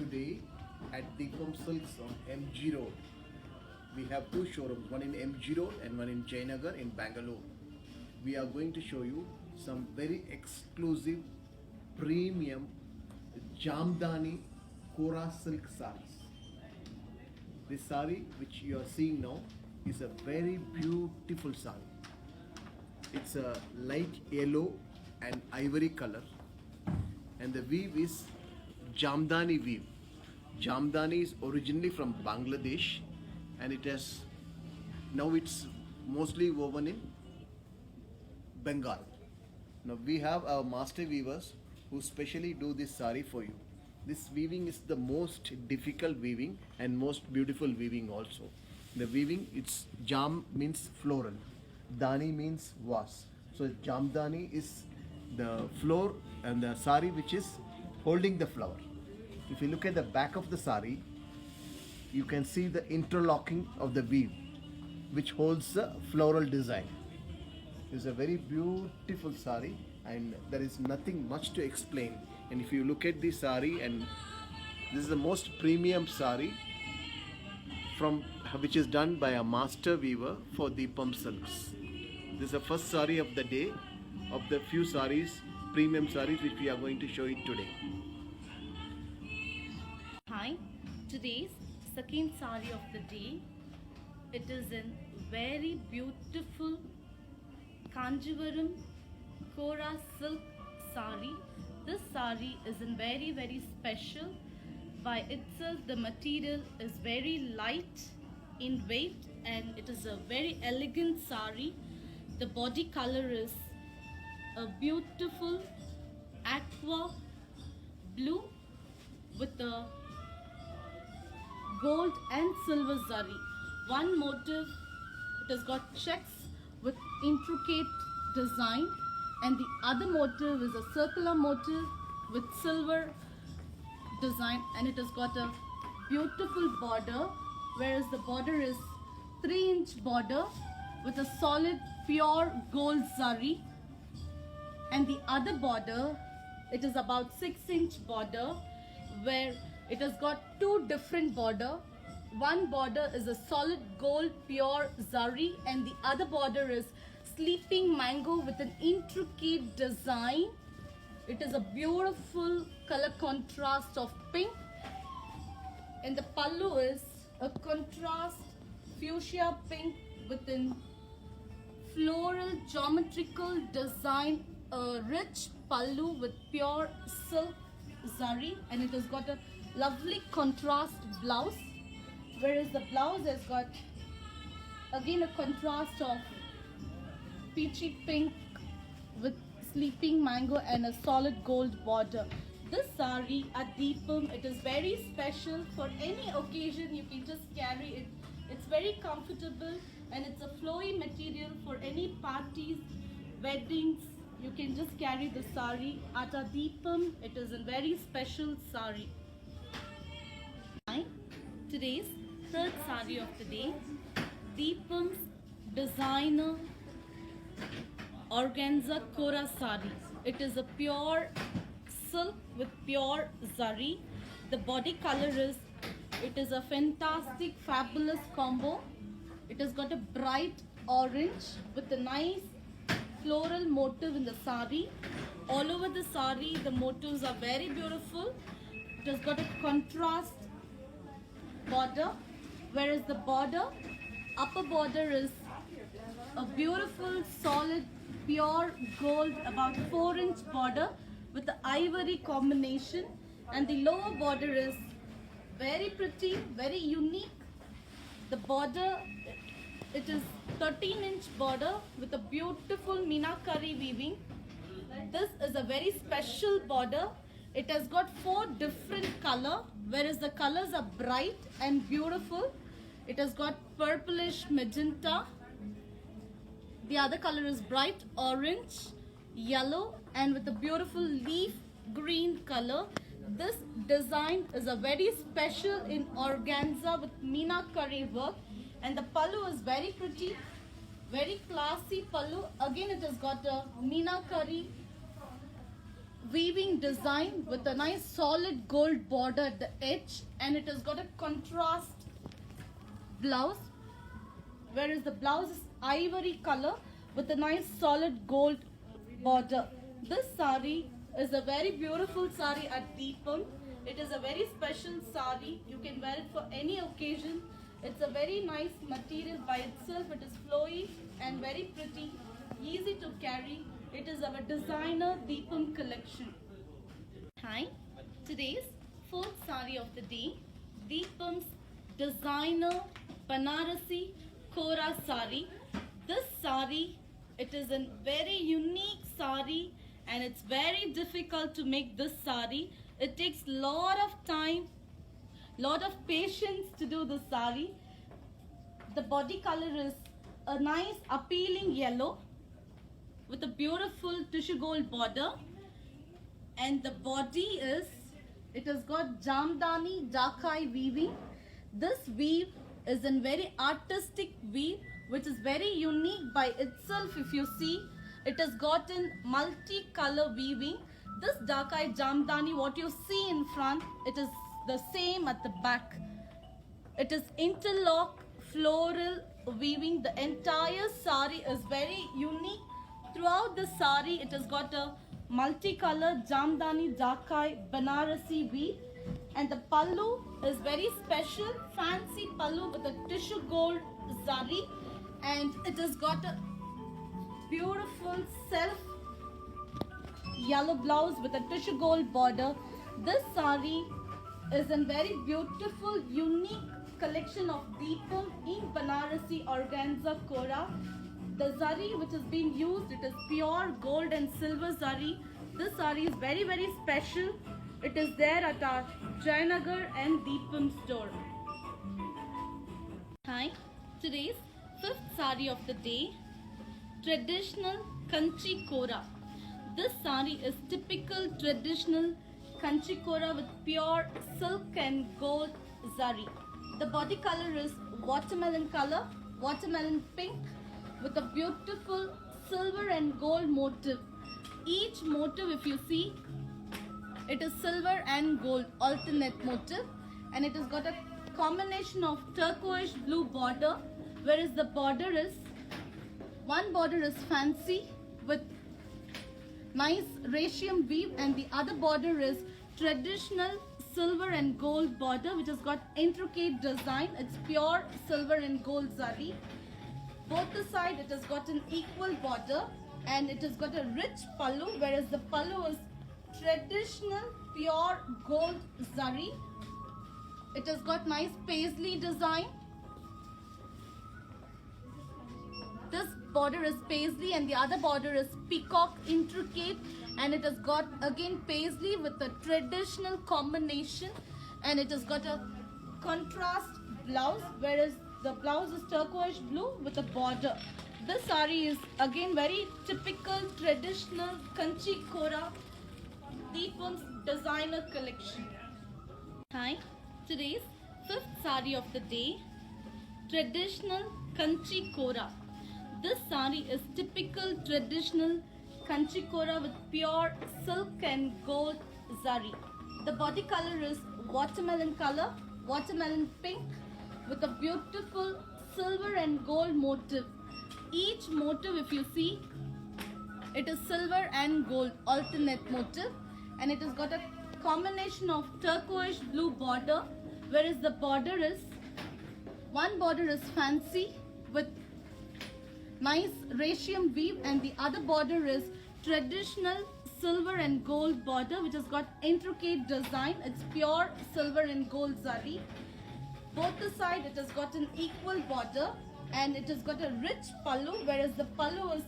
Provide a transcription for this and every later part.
today at Deepam Silks on MG Road. We have two showrooms, one in MG Road and one in Jayanagar in Bangalore. We are going to show you some very exclusive premium Jamdani Kora silk sarees. This saree which you are seeing now is a very beautiful saree. It's a light yellow and ivory color, and the weave is Jamdani weave. Jamdani is originally from Bangladesh, and it's mostly woven in Bengal. Now we have our master weavers who specially do this sari for you. This weaving is the most difficult weaving and most beautiful weaving also. The weaving, it's jam means floral, dani means was. So jamdani is the floor and the sari which is holding the flower. If you look at the back of the sari, you can see the interlocking of the weave which holds the floral design. It's a very beautiful sari and there is nothing much to explain. And if you look at the sari, and this is the most premium sari from which is done by a master weaver for Deepam Silks. This is the first sari of the day of the few saris, premium saris which we are going to show you today. Hi, today's second sari of the day. It is in very beautiful Kanjivaram Kora silk sari. This sari is in very special. By itself, the material is very light in weight and it is a very elegant sari. The body color is a beautiful aqua blue with a gold and silver zari. One motif, it has got checks with intricate design, and the other motif is a circular motif with silver design, and it has got a beautiful border, whereas the border is 3-inch border with a solid pure gold zari, and the other border, it is about 6-inch border where it has got two different border. One border is a solid gold pure zari and the other border is sleeping mango with an intricate design. It is a beautiful color contrast of pink, and the pallu is a contrast fuchsia pink with an floral geometrical design, a rich pallu with pure silk zari, and it has got a lovely contrast blouse, whereas the blouse has got again a contrast of peachy pink with sleeping mango and a solid gold border. This sari at Deepam, it is very special. For any occasion you can just carry it. It's very comfortable and it's a flowy material for any parties, weddings. You can just carry the sari at a Deepam. It is a very special sari. Today's third sari of the day, Deepam's designer organza Kora sari. It is a pure silk with pure zari. The body color is, it is a fantastic fabulous combo. It has got a bright orange with a nice floral motif in the sari. All over the sari the motifs are very beautiful. It has got a contrast border, whereas the border, upper border is a beautiful solid pure gold about 4-inch border with the ivory combination, and the lower border is very pretty, very unique. The border, it is 13-inch border with a beautiful meenakari weaving. This is a very special border. It has got 4 different color, whereas the colors are bright and beautiful. It has got purplish magenta. The other color is bright orange, yellow, and with a beautiful leaf green color. This design is a very special in organza with meenakari work, and the pallu is very pretty, very classy pallu. Again, it has got a meenakari weaving design with a nice solid gold border at the edge, and it has got a contrast blouse, whereas the blouse is ivory color with a nice solid gold border. This sari is a very beautiful sari at Deepam. It is a very special sari. You can wear it for any occasion. It's a very nice material by itself. It is flowy and very pretty, easy to carry. It is our designer Deepam collection. Hi, today's fourth sari of the day, Deepam's designer Banarasi Kora sari. This sari, it is a very unique sari and it's very difficult to make this sari. It takes lot of time, lot of patience to do this sari. The body color is a nice appealing yellow with a beautiful tissue gold border, and the body is, it has got Jamdani Dakai weaving. This weave is in very artistic weave which is very unique by itself. If you see, it has got in multi-color weaving. This Dakai Jamdani, what you see in front, it is the same at the back. It is interlock floral weaving. The entire sari is very unique. Throughout the sari, it has got a multicolor Jamdani Dakai Banarasi weave, and the pallu is very special, fancy pallu with a tissue gold zari, and it has got a beautiful self yellow blouse with a tissue gold border. This sari is a very beautiful, unique collection of Deepam in Banarasi organza Kora. The zari which is being used, it is pure gold and silver zari. This zari is very, very special. It is there at our Jayanagar and Deepam store. Hi, today's fifth sari of the day, traditional Kanchi Kora. This sari is typical traditional Kanchi Kora with pure silk and gold zari. The body color is watermelon color, watermelon pink, with a beautiful silver and gold motif. Each motif, if you see, it is silver and gold alternate motif, and it has got a combination of turquoise blue border, whereas the border is, one border is fancy with nice ratium weave, and the other border is traditional silver and gold border which has got intricate design. It's pure silver and gold zari. Both the side, it has got an equal border, and it has got a rich pallu, whereas the pallu is traditional pure gold zari. It has got nice paisley design. This border is paisley and the other border is peacock intricate, and it has got again paisley with a traditional combination, and it has got a contrast blouse, whereas the blouse is turquoise blue with a border. This sari is again very typical traditional Kanchi Kora, Deepam's designer collection. Hi, today's fifth sari of the day, traditional Kanchi Kora. This sari is typical traditional Kanchi Kora with pure silk and gold zari. The body color is watermelon color, watermelon pink, with a beautiful silver and gold motif. Each motif, if you see, it is silver and gold alternate motif, and it has got a combination of turquoise blue border, whereas the border is, one border is fancy with nice ratium weave, and the other border is traditional silver and gold border which has got intricate design. It's pure silver and gold zari. Both the side, it has got an equal border, and it has got a rich pallu, whereas the pallu is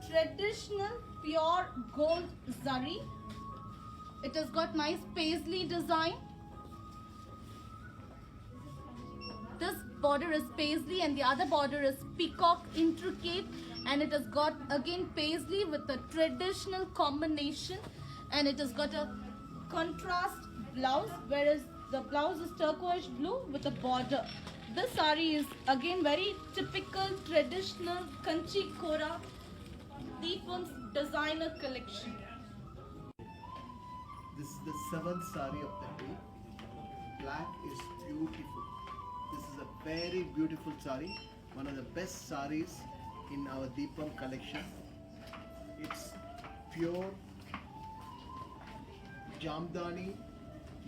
traditional pure gold zari. It has got nice paisley design. This border is paisley and the other border is peacock intricate, and it has got again paisley with a traditional combination, and it has got a contrast blouse, whereas the blouse is turquoise blue with a border. This sari is again very typical traditional Kanchi Kora, Deepam's designer collection. This is the seventh sari of the day. Black is beautiful. This is a very beautiful sari. One of the best saris in our Deepam collection. It's pure Jamdani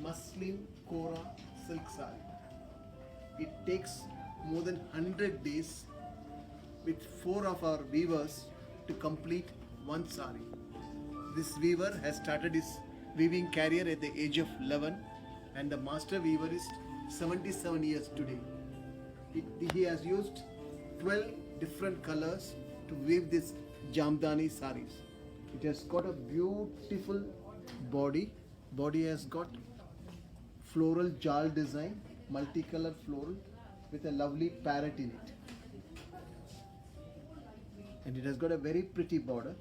muslin Kora silk sari. It takes more than 100 days with 4 of our weavers to complete one sari. This weaver has started his weaving career at the age of 11 and the master weaver is 77 years today. He has used 12 different colors to weave this Jamdani saris. It has got a beautiful body. Body has got floral jal design, multicolor floral with a lovely parrot in it. And it has got a very pretty border,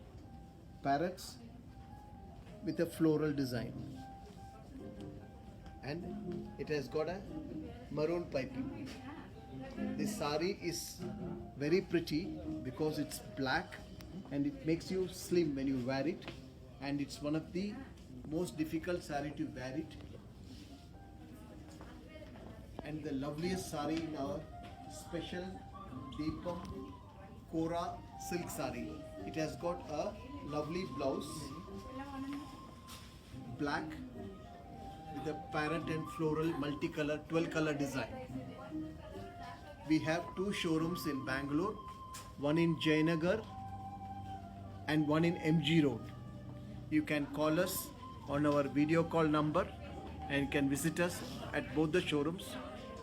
parrots with a floral design. And it has got a maroon piping. This sari is very pretty because it's black and it makes you slim when you wear it, and it's one of the most difficult sari to wear it, and the loveliest sari in our special Deepam Kora silk sari. It has got a lovely blouse, black with a parrot and floral multicolor 12 color design. We have 2 showrooms in Bangalore, one in Jayanagar and one in MG Road. You can call us on our video call number and can visit us at both the showrooms,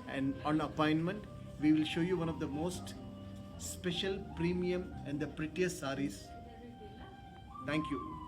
and on appointment we will show you one of the most special, premium and the prettiest saris. Thank you.